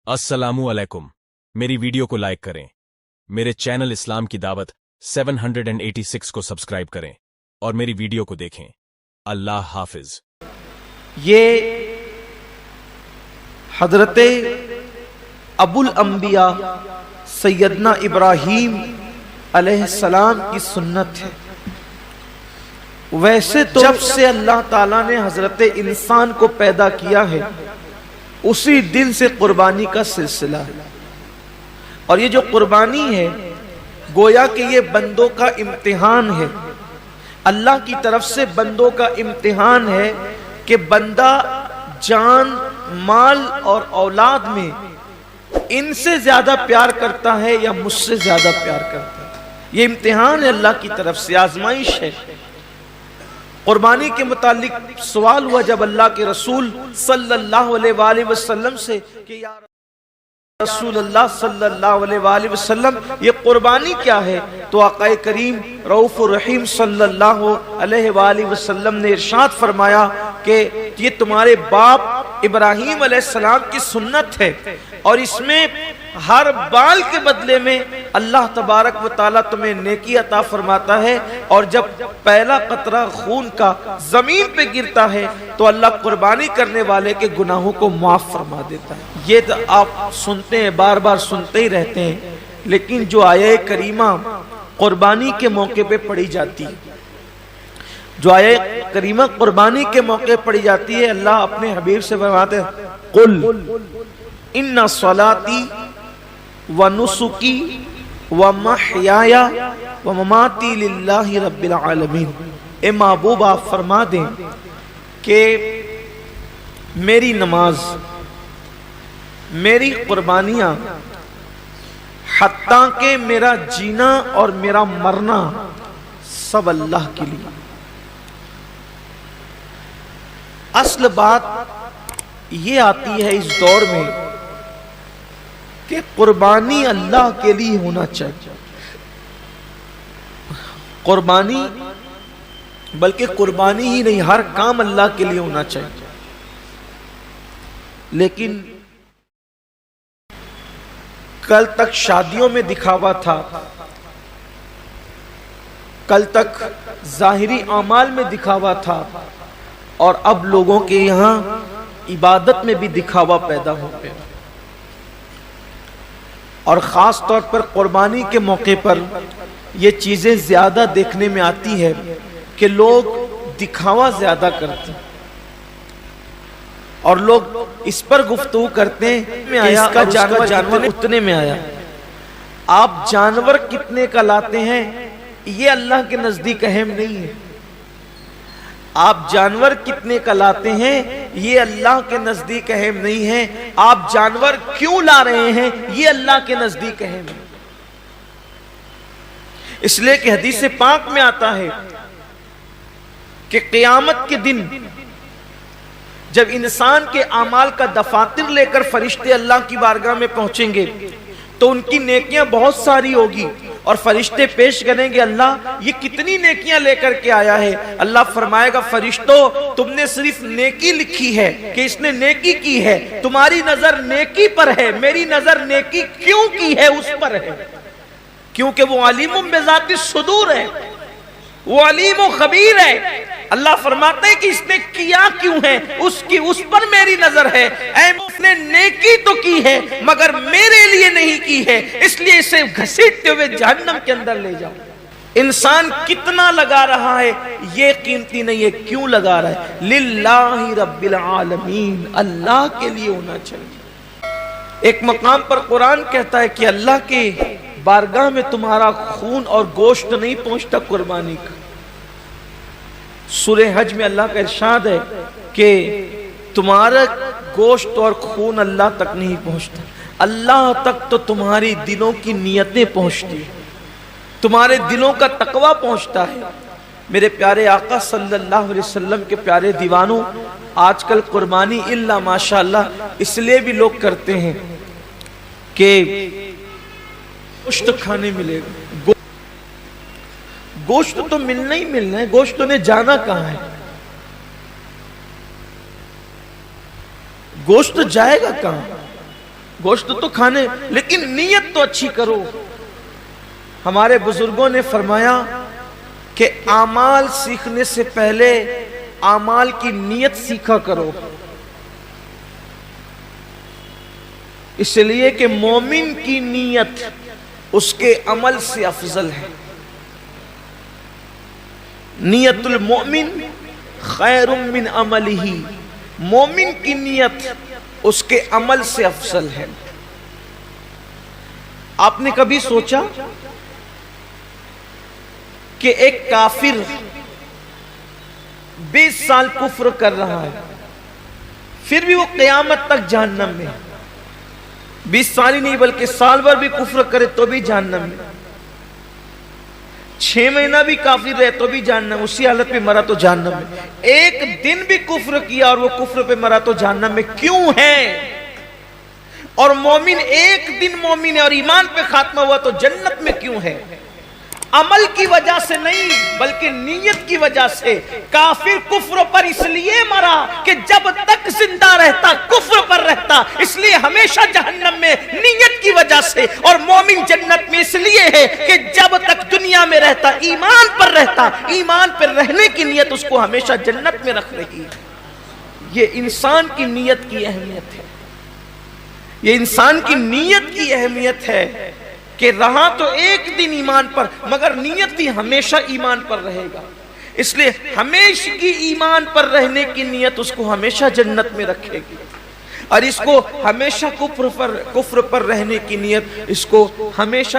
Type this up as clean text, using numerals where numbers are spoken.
अस्सलामु अलैकुम। मेरी वीडियो को लाइक करें, मेरे चैनल इस्लाम की दावत 786 को सब्सक्राइब करें और मेरी वीडियो को देखें। अल्लाह हाफिज। ये हजरते अबुल अंबिया सैयदना इब्राहीम अलैहिस्सलाम की सुन्नत है। वैसे तो जब से अल्लाह ताला ने हजरते इंसान को पैदा किया है उसी दिन से कुर्बानी का सिलसिला है। और ये जो कुर्बानी है गोया कि ये बंदों का इम्तिहान है, अल्लाह की तरफ से बंदों का इम्तिहान है कि बंदा जान, माल और औलाद में इनसे ज्यादा प्यार करता है या मुझसे ज्यादा प्यार करता है। ये इम्तिहान है, अल्लाह की तरफ से आजमाइश है। कुर्बानी के मुतालिक सवाल हुआ जब अल्लाह के रसूल सल्लल्लाहु अलैहि वसल्लम से कि या रसूल अल्लाह सल्लल्लाहु अलैहि वसल्लम ये कुर्बानी क्या है, तो आक़ाए करीम रऊफ़ुर रहीम सल्लल्लाहु अलैहि वसल्लम ने इरशाद फरमाया कि ये तुम्हारे बाप इब्राहीम अलैहिस्सलाम की सुन्नत है और इसमें हर बाल के बदले में अल्लाह तबारक व ताला तुम्हें नेकी अता फरमाता है और जब पहला कतरा खून का जमीन पे गिरता है तो अल्लाह कुर्बानी करने वाले के गुनाहों को माफ फरमा देता है। ये तो आप सुनते हैं, बार बार सुनते ही रहते हैं, लेकिन जो आया करीमा कुर्बानी के मौके पे पढ़ी जाती है, जो आया करीमा कुर्बानी के मौके पढ़ी जाती है, अल्लाह अपने हबीब से फरमाते हैं कुल इन्ना सलाती व नुसुकी व महयाया व ममाती लिल्लाहि रब्बिल आलमीन। ए महबूब आप फरमा दें कि मेरी नमाज, मेरी कुर्बानियां, हत्ता के मेरा जीना और मेरा मरना सब अल्लाह के लिए। असल बात ये आती है इस दौर में कि कुर्बानी अल्लाह के लिए होना चाहिए। कुर्बानी बल्कि कुर्बानी ही नहीं, हर काम अल्लाह के लिए होना चाहिए। लेकिन कल तक शादियों में दिखावा था, कल तक जाहिरी अमाल में दिखावा था और अब लोगों के यहां इबादत में भी दिखावा पैदा हो गया। और खास तौर पर कुर्बानी के मौके पर ये चीजें ज्यादा देखने में आती है कि लोग दिखावा ज्यादा करते हैं और लोग इस पर गुफ्तगू करते हैं में आया इसका जानवर उतने में आया। आप जानवर कितने का लाते हैं ये अल्लाह के नजदीक अहम नहीं है। आप जानवर कितने का लाते हैं ये अल्लाह के नजदीक अहम नहीं है। आप जानवर क्यों ला रहे हैं ये अल्लाह के नजदीक अहम है। इसलिए कि हदीस पाक में आता है कि क़यामत के दिन जब इंसान के आमाल का दफातर लेकर फरिश्ते अल्लाह की बारगाह में पहुंचेंगे तो उनकी नेकियां बहुत सारी होगी और फरिश्ते पेश करेंगे, अल्लाह ये कितनी नेकियां लेकर के आया है। अल्लाह फरमाएगा, फरिश्तों तुमने सिर्फ नेकी लिखी है कि इसने नेकी की है, तुम्हारी नजर नेकी पर है, मेरी नजर नेकी क्यों की है उस पर है, क्योंकि वो अलीमुम बिज़ाति सुदूर है, वो अलीम व खबीर है। अल्लाह फरमाते हैं कि इसने किया क्यों है, उसकी उस पर मेरी नजर है। ऐ उसने नेकी तो की है मगर मेरे लिए नहीं की है, इसलिए इसे घसीटते हुए जहन्नम के अंदर ले जाओ। इंसान कितना लगा रहा है ये कीमती नहीं है, क्यों लगा रहा है? लिल्लाहि रब्बिल आलमीन, अल्लाह के लिए होना चाहिए। एक मकाम पर कुरान कहता है कि अल्लाह के बारगाह में तुम्हारा खून और गोश्त नहीं पहुंचता कुर्बानी का। सूरह हज में अल्लाह का इरशाद है कि तुम्हारा गोश्त और खून अल्लाह तक नहीं पहुंचता, अल्लाह तक तो तुम्हारी दिलों की नियतें पहुंचती है, तुम्हारे दिलों का तकवा पहुंचता है। मेरे प्यारे आका सल्लल्लाहु अलैहि वसल्लम के प्यारे दीवानों, आजकल कुर्बानी इल्ला माशाअल्लाह इसलिए भी लोग करते हैं कि गोश्त खाने मिलेगा। गोश्त तो मिलना ही मिलना है, गोश्त ने जाना कहां है, गोश्त जाएगा कहां? گوشت تو کھانے، لیکن نیت تو اچھی کرو۔ ہمارے بزرگوں نے فرمایا کہ اعمال سیکھنے سے پہلے اعمال کی نیت سیکھا کرو، اس لیے کہ مومن کی نیت اس کے عمل سے افضل ہے۔ نیت المؤمن خیر من عملہ، مومن کی نیت اس کے عمل سے افضل ہے۔ آپ نے کبھی سوچا کہ ایک کافر 20 سال کفر کر رہا ہے، پھر بھی وہ قیامت تک جہنم میں، 20 سال ہی نہیں بلکہ سال بھر بھی کفر کرے تو بھی جہنم میں، 6 مہینہ بھی کافر رہے تو بھی جہنم، اسی حالت پہ مرا تو جہنم میں، ایک دن بھی کفر کیا اور وہ کفر پہ مرا تو جہنم میں کیوں ہے؟ اور مومن ایک دن مومن ہے اور ایمان پہ خاتمہ ہوا تو جنت میں کیوں ہے؟ عمل کی وجہ سے نہیں بلکہ نیت کی وجہ سے۔ کافر کفر پر اس لیے مرا کہ جب تک زندہ رہتا کفر پر رہتا، اس لیے ہمیشہ جہنم میں نیت کی وجہ سے، اور مومن جنت میں اس لیے ہے کہ جب تک دنیا میں رہتا ایمان پر رہتا، ایمان پر رہنے کی نیت اس کو ہمیشہ جنت میں رکھ رہی ہے۔ یہ انسان کی نیت کی اہمیت ہے، یہ انسان کی نیت کی اہمیت ہے کہ رہا تو ایک دن ایمان پر مگر نیت بھی ہمیشہ ایمان پر رہے گا، اس لیے ہمیشہ کی ایمان پر رہنے کی نیت اس کو ہمیشہ جنت میں رکھے گی، اور اس کو ہمیشہ کفر پر رہنے کی نیت اس کو ہمیشہ